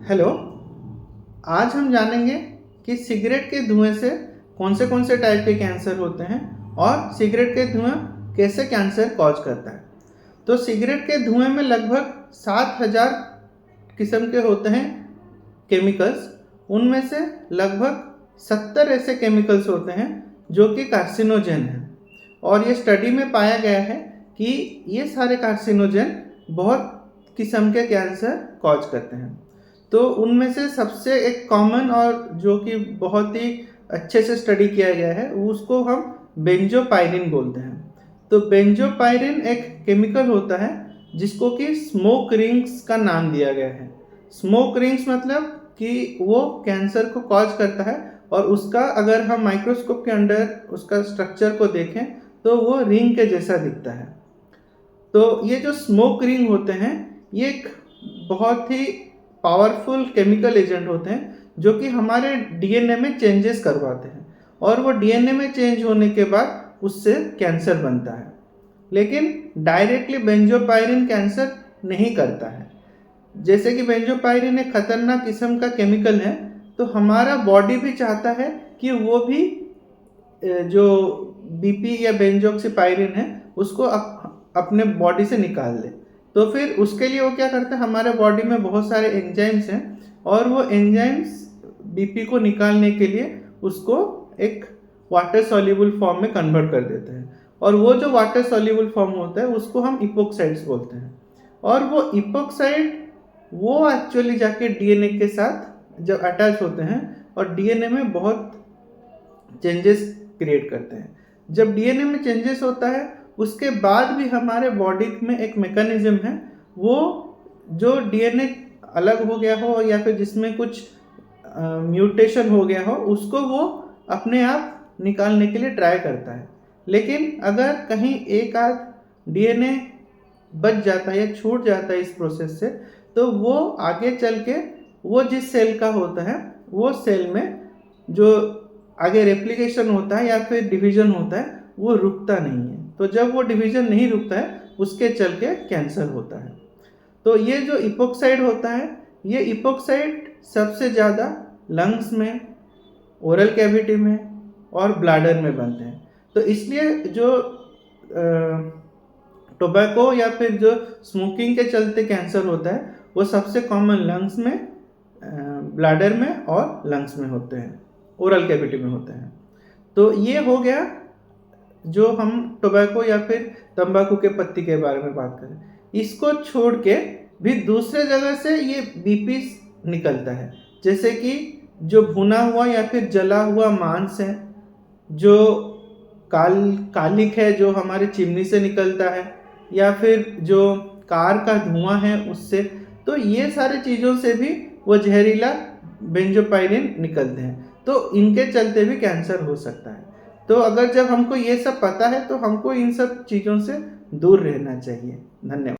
Hello. आज हम जानेंगे कि सिगरेट के धुएं से कौन से टाइप के कैंसर होते हैं और सिगरेट के धुआं कैसे कैंसर कॉज करता है। तो सिगरेट के धुएं में लगभग 7,000 किस्म के होते हैं केमिकल्स। उनमें से लगभग 70 ऐसे केमिकल्स होते हैं जो कि कार्सिनोजेन हैं, और ये स्टडी में पाया गया है कि ये सारे कार्सिनोजेन बहुत किस्म के कैंसर कॉज करते हैं। तो उनमें से सबसे एक कॉमन और जो कि बहुत ही अच्छे से स्टडी किया गया है उसको हम बेंजोपायरिन बोलते हैं। तो बेंजोपायरिन एक केमिकल होता है जिसको कि स्मोक रिंग्स का नाम दिया गया है। स्मोक रिंग्स मतलब कि वो कैंसर को कॉज करता है, और उसका अगर हम माइक्रोस्कोप के अंडर उसका स्ट्रक्चर को देखें तो वो रिंग के जैसा दिखता है। तो ये जो स्मोक रिंग होते हैं ये एक बहुत ही पावरफुल केमिकल एजेंट होते हैं जो कि हमारे डीएनए में चेंजेस करवाते हैं, और वो डीएनए में चेंज होने के बाद उससे कैंसर बनता है। लेकिन डायरेक्टली बेंजोपायरिन कैंसर नहीं करता है। जैसे कि बेंजोपायरिन एक खतरनाक किस्म का केमिकल है, तो हमारा बॉडी भी चाहता है कि वो भी जो बीपी या बेंजोक्सिपायरिन है उसको अपने बॉडी से निकाल ले। तो फिर उसके लिए वो क्या करता है, हमारे बॉडी में बहुत सारे एंजाइम्स हैं, और वो एंजाइम्स बीपी को निकालने के लिए उसको एक वाटर सॉल्युबल फॉर्म में कन्वर्ट कर देते हैं, और वो जो वाटर सॉल्युबल फॉर्म होता है उसको हम इपोक्साइड्स बोलते हैं। और वो इपोक्साइड वो एक्चुअली जाके डीएनए के साथ जब अटैच होते हैं और डीएनए में बहुत चेंजेस क्रिएट करते हैं। जब डीएनए में चेंजेस होता है उसके बाद भी हमारे बॉडी में एक मैकेनिज्म है, वो जो डीएनए अलग हो गया हो या फिर जिसमें कुछ म्यूटेशन हो गया हो उसको वो अपने आप निकालने के लिए ट्राई करता है। लेकिन अगर कहीं एक आध डीएनए बच जाता है या छूट जाता है इस प्रोसेस से, तो वो आगे चल के वो जिस सेल का होता है वो सेल में जो आगे रेप्लिकेशन होता है या फिर डिवीजन होता है वो रुकता नहीं है। तो जब वो डिवीजन नहीं रुकता है उसके चल के कैंसर होता है। तो ये जो इपोक्साइड होता है, ये इपोक्साइड सबसे ज़्यादा लंग्स में, ओरल कैविटी में और ब्लैडर में बनते हैं। तो इसलिए जो टोबैको या फिर जो स्मोकिंग के चलते कैंसर होता है वो सबसे कॉमन लंग्स में, ब्लैडर में और लंग्स में होते हैं, ओरल कैविटी में होते हैं। तो ये हो गया जो हम टोबैको या फिर तंबाकू के पत्ती के बारे में बात करें। इसको छोड़ के भी दूसरे जगह से ये बीपी निकलता है, जैसे कि जो भुना हुआ या फिर जला हुआ मांस है, जो कालिक है जो हमारे चिमनी से निकलता है, या फिर जो कार का धुआं है उससे। तो ये सारे चीज़ों से भी वो जहरीला बेंजोपायरिन निकलते हैं, तो इनके चलते भी कैंसर हो सकता है। तो अगर जब हमको ये सब पता है तो हमको इन सब चीज़ों से दूर रहना चाहिए। धन्यवाद।